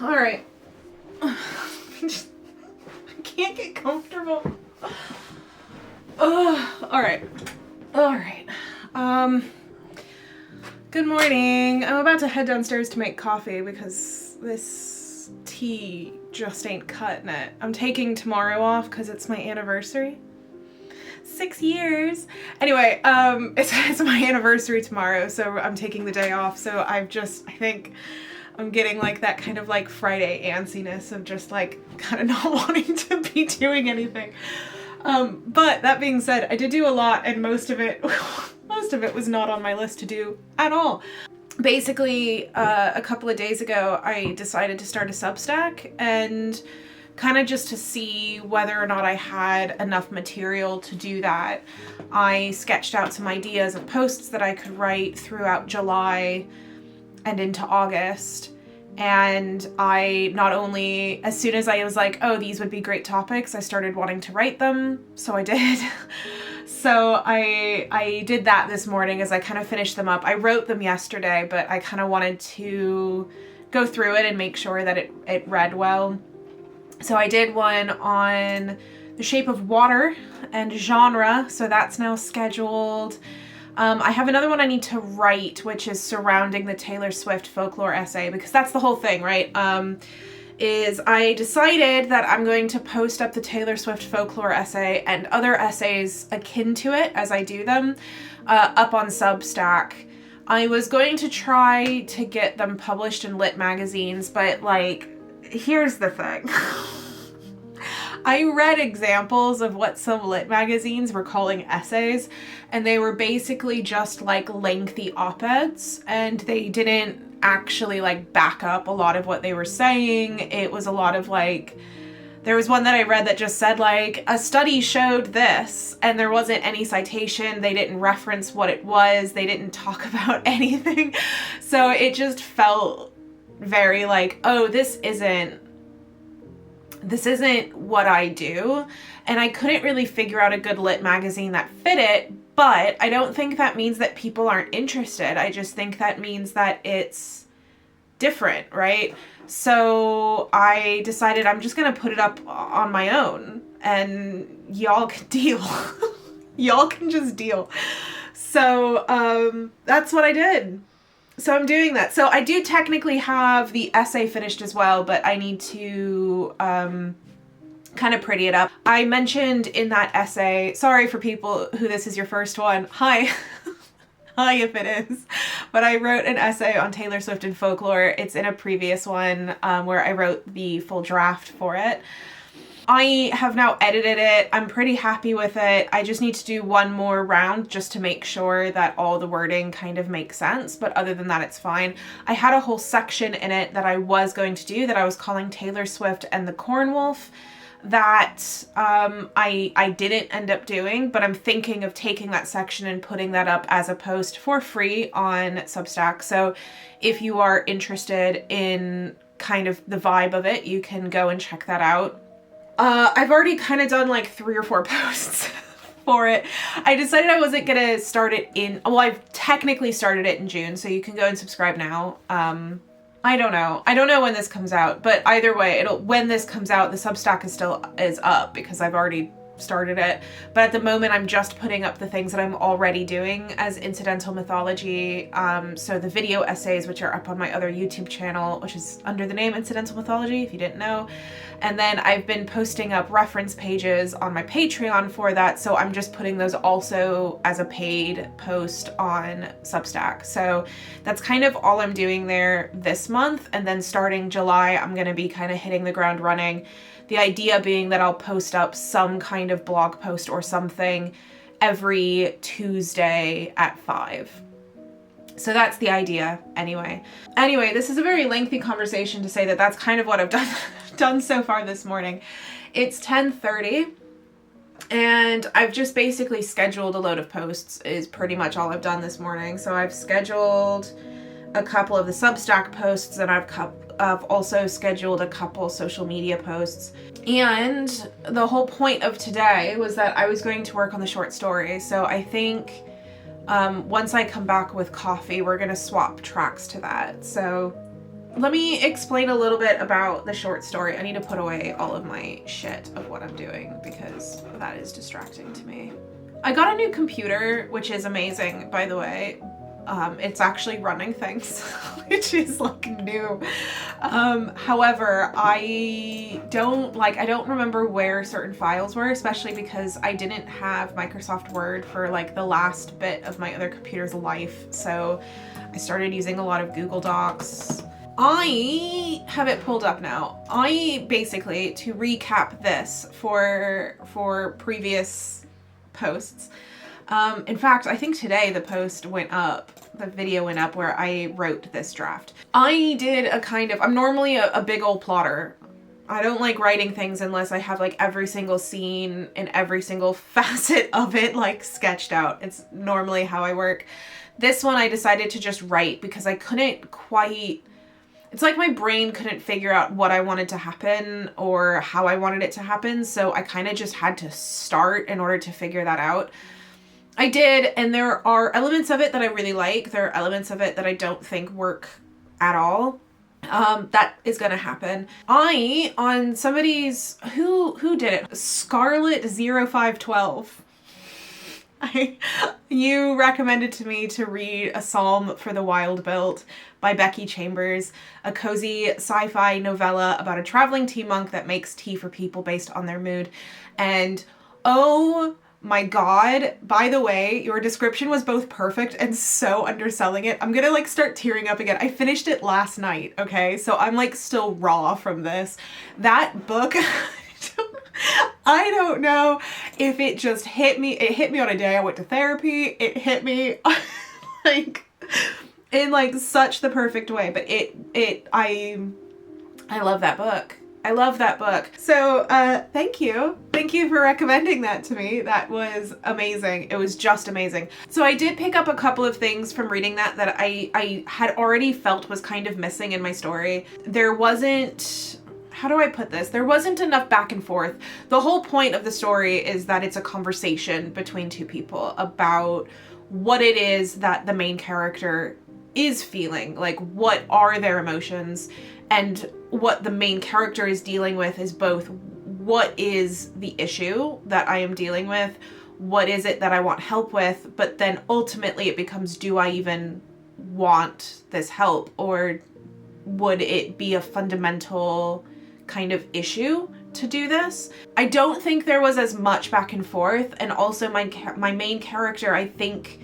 All right. I can't get comfortable. All right. Good morning. I'm about to head downstairs to make coffee because this tea just ain't cutting it. I'm taking tomorrow off because it's my anniversary. 6 years. Anyway, it's my anniversary tomorrow, so I'm taking the day off. So I think I'm getting like that kind of like Friday antsiness of just like kind of not wanting to be doing anything. But that being said, I did do a lot, and most of it was not on my list to do at all. Basically, a couple of days ago, I decided to start a substack, and kind of just to see whether or not I had enough material to do that. I sketched out some ideas of posts that I could write throughout July and into August. And I not only, as soon as I was like, oh, these would be great topics, I started wanting to write them. So I did. So I did that this morning as I kind of finished them up. I wrote them yesterday, but I kind of wanted to go through it and make sure that it read well. So I did one on the shape of water and genre. So that's now scheduled. I have another one I need to write, which is surrounding the Taylor Swift folklore essay, because that's the whole thing, right? Is I decided that I'm going to post up the Taylor Swift folklore essay and other essays akin to it as I do them up on Substack. I was going to try to get them published in lit magazines, but like, here's the thing. I read examples of what some lit magazines were calling essays, and they were basically just like lengthy op-eds, and they didn't actually like back up a lot of what they were saying. It was a lot of like, there was one that I read that just said like, a study showed this, and there wasn't any citation. They didn't reference what it was. They didn't talk about anything. So it just felt very like, oh, this isn't what I do. And I couldn't really figure out a good lit magazine that fit it, but I don't think that means that people aren't interested. I just think that means that it's different, right? So I decided I'm just gonna put it up on my own, and y'all can deal. Y'all can just deal. So that's what I did. So I'm doing that. So I do technically have the essay finished as well, but I need to kind of pretty it up. I mentioned in that essay, sorry for people who this is your first one. Hi. Hi if it is. But I wrote an essay on Taylor Swift and folklore. It's in a previous one where I wrote the full draft for it. I have now edited it. I'm pretty happy with it. I just need to do one more round just to make sure that all the wording kind of makes sense. But other than that, it's fine. I had a whole section in it that I was going to do that I was calling Taylor Swift and the Corn Wolf that I didn't end up doing, but I'm thinking of taking that section and putting that up as a post for free on Substack. So if you are interested in kind of the vibe of it, you can go and check that out. I've already kind of done like 3 or 4 posts for it. I decided I wasn't gonna start it well, I've technically started it in June, so you can go and subscribe now. I don't know when this comes out, but either way, when this comes out, the Substack is up because I've already started it. But at the moment, I'm just putting up the things that I'm already doing as incidental mythology. So the video essays, which are up on my other YouTube channel, which is under the name Incidental Mythology, if you didn't know. And then I've been posting up reference pages on my Patreon for that. So I'm just putting those also as a paid post on Substack. So that's kind of all I'm doing there this month. And then starting July, I'm going to be kind of hitting the ground running. The idea being that I'll post up some kind of blog post or something every Tuesday at 5. So that's the idea anyway. Anyway, this is a very lengthy conversation to say that that's kind of what I've done so far this morning. It's 10:30 and I've just basically scheduled a load of posts is pretty much all I've done this morning. So I've scheduled a couple of the Substack posts and I've also scheduled a couple social media posts. And the whole point of today was that I was going to work on the short story. So I think once I come back with coffee, we're going to swap tracks to that. So let me explain a little bit about the short story. I need to put away all of my shit of what I'm doing because that is distracting to me. I got a new computer, which is amazing, by the way. It's actually running things, which is like new. However, I don't remember where certain files were, especially because I didn't have Microsoft Word for like the last bit of my other computer's life. So I started using a lot of Google Docs. I have it pulled up now. I basically, to recap this for previous posts, in fact, I think today the video went up where I wrote this draft. I did I'm normally a big old plotter. I don't like writing things unless I have like every single scene and every single facet of it like sketched out. It's normally how I work. This one I decided to just write because I couldn't quite, it's like my brain couldn't figure out what I wanted to happen or how I wanted it to happen. So I kind of just had to start in order to figure that out. I did, and there are elements of it that I really like. There are elements of it that I don't think work at all. That is gonna happen. On somebody's, who did it? Scarlet0512. You recommended to me to read A Psalm for the Wild Built by Becky Chambers, a cozy sci-fi novella about a traveling tea monk that makes tea for people based on their mood. And oh my God, by the way, your description was both perfect and so underselling it. I'm gonna like start tearing up again. I finished it last night, okay? So I'm like still raw from this. That book, I don't know if it just hit me. It hit me on a day I went to therapy. It hit me like in like such the perfect way, but I love that book. I love that book. So thank you. Thank you for recommending that to me. That was amazing. It was just amazing. So I did pick up a couple of things from reading that I had already felt was kind of missing in my story. There wasn't, how do I put this? There wasn't enough back and forth. The whole point of the story is that it's a conversation between two people about what it is that the main character is feeling. Like, what are their emotions? And what the main character is dealing with is both what is the issue that I am dealing with, what is it that I want help with, but then ultimately it becomes, do I even want this help, or would it be a fundamental kind of issue to do this. I don't think there was as much back and forth, and also my main character, I think,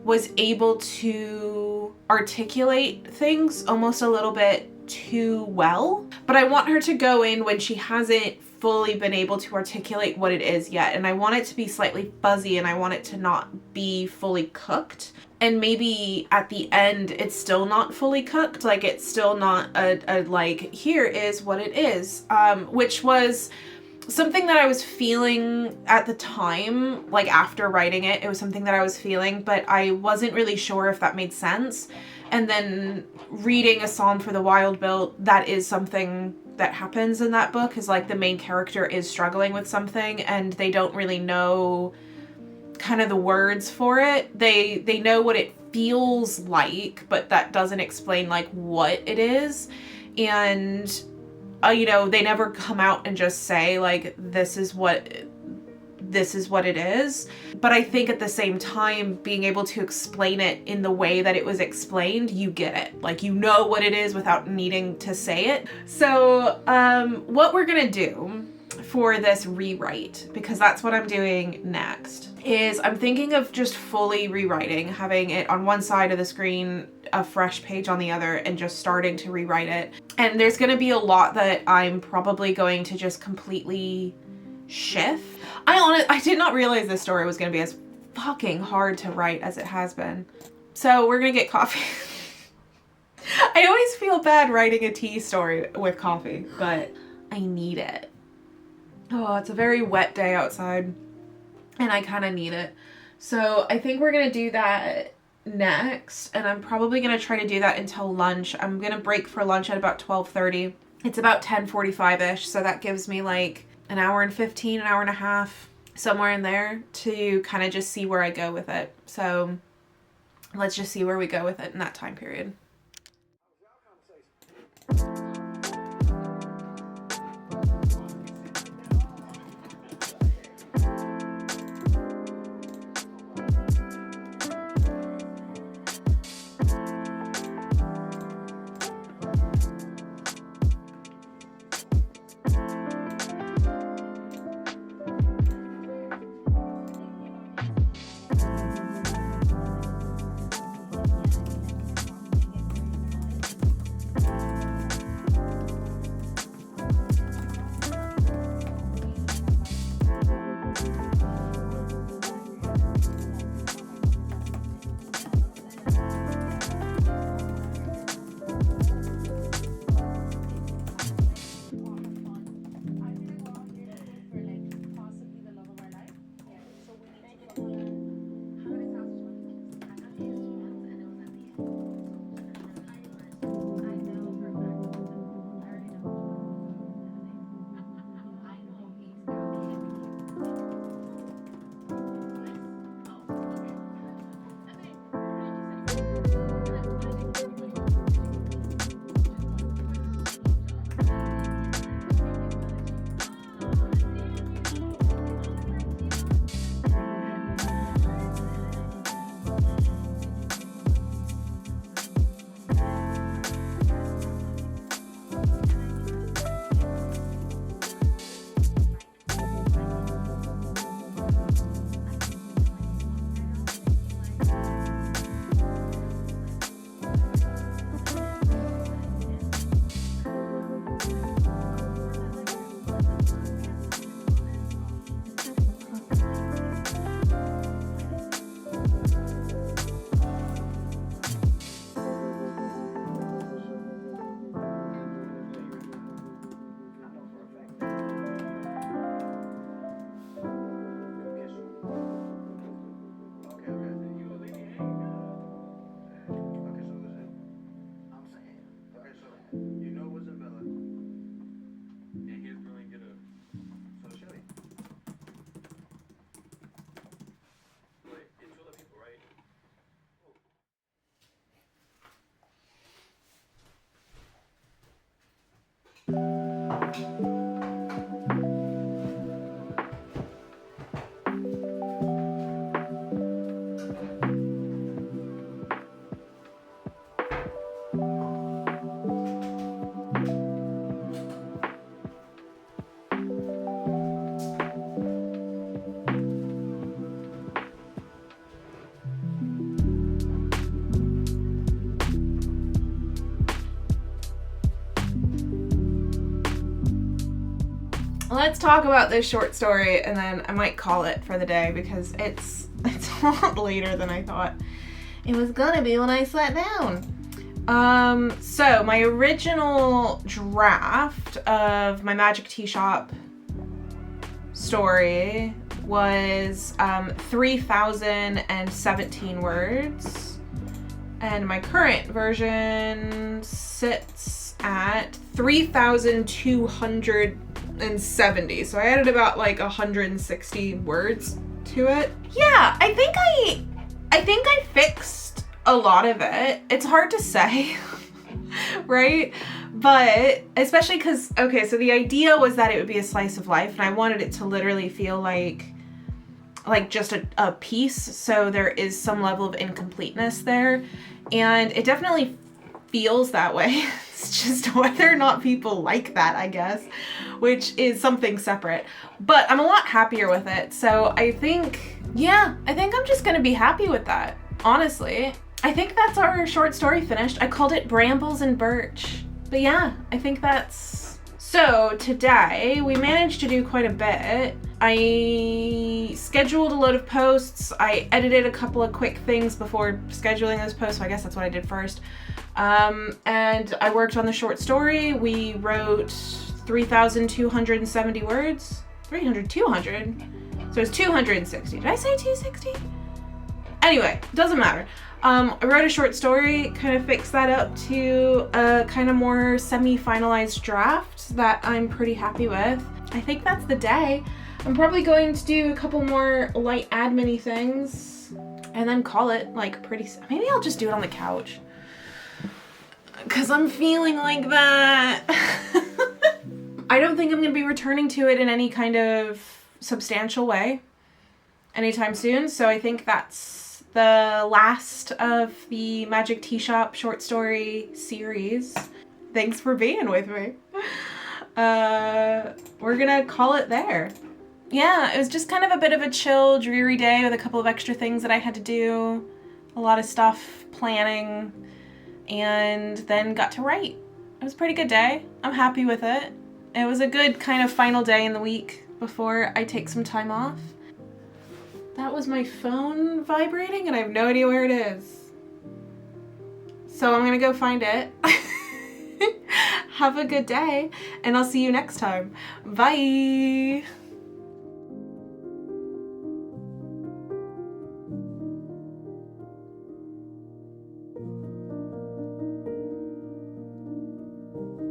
was able to articulate things almost a little bit too well. But I want her to go in when she hasn't fully been able to articulate what it is yet, and I want it to be slightly fuzzy, and I want it to not be fully cooked. And maybe at the end it's still not fully cooked, like it's still not a like, here is what it is, which was something that I was feeling at the time. Like after writing it, it was something that I was feeling, but I wasn't really sure if that made sense. And then reading A Psalm for the Wild Built, that is something that happens in that book, is like the main character is struggling with something and they don't really know kind of the words for it. They know what it feels like, but that doesn't explain like what it is. And you know, they never come out and just say like, this is what it is. But I think at the same time, being able to explain it in the way that it was explained, you get it. Like, you know what it is without needing to say it. So what we're gonna do for this rewrite, because that's what I'm doing next, is I'm thinking of just fully rewriting, having it on one side of the screen, a fresh page on the other, and just starting to rewrite it. And there's going to be a lot that I'm probably going to just completely shift. I did not realize this story was going to be as fucking hard to write as it has been. So we're going to get coffee. I always feel bad writing a tea story with coffee, but I need it. Oh, it's a very wet day outside and I kind of need it. So I think we're going to do that next, and I'm probably going to try to do that until lunch. I'm going to break for lunch at about 12:30. It's about 10:45-ish, so that gives me like an hour and 15, an hour and a half, somewhere in there, to kind of just see where I go with it. So let's just see where we go with it in that time period. let's talk about this short story and then I might call it for the day because it's a lot later than I thought it was gonna be when I sat down. So my original draft of my Magic Tea Shop story was 3,017 words, and my current version sits at 3,270. So I added about like 160 words to it. Yeah, I think I fixed a lot of it. It's hard to say, right? But especially because, okay, so the idea was that it would be a slice of life, and I wanted it to literally feel like just a piece, so there is some level of incompleteness there, and it definitely feels that way. It's just whether or not people like that, I guess, which is something separate. But I'm a lot happier with it, so I think I'm just gonna be happy with that, honestly. I think that's our short story finished. I called it Brambles and Birch. But yeah, I think that's... So today we managed to do quite a bit. I scheduled a load of posts. I edited a couple of quick things before scheduling those posts, so I guess that's what I did first. And I worked on the short story. We wrote 3,270 words. 200? So it's 260. Did I say 260? Anyway, doesn't matter. I wrote a short story, kind of fixed that up to a kind of more semi-finalized draft that I'm pretty happy with. I think that's the day. I'm probably going to do a couple more light admin-y things and then call it like maybe I'll just do it on the couch. 'Cause I'm feeling like that. I don't think I'm going to be returning to it in any kind of substantial way anytime soon, so I think that's the last of the Magic Tea Shop short story series. Thanks for being with me. We're gonna call it there. Yeah, it was just kind of a bit of a chill, dreary day with a couple of extra things that I had to do, a lot of stuff planning, and then got to write. It was a pretty good day. I'm happy with it. It was a good kind of final day in the week before I take some time off. That was my phone vibrating and I have no idea where it is. So I'm gonna go find it. Have a good day and I'll see you next time. Bye!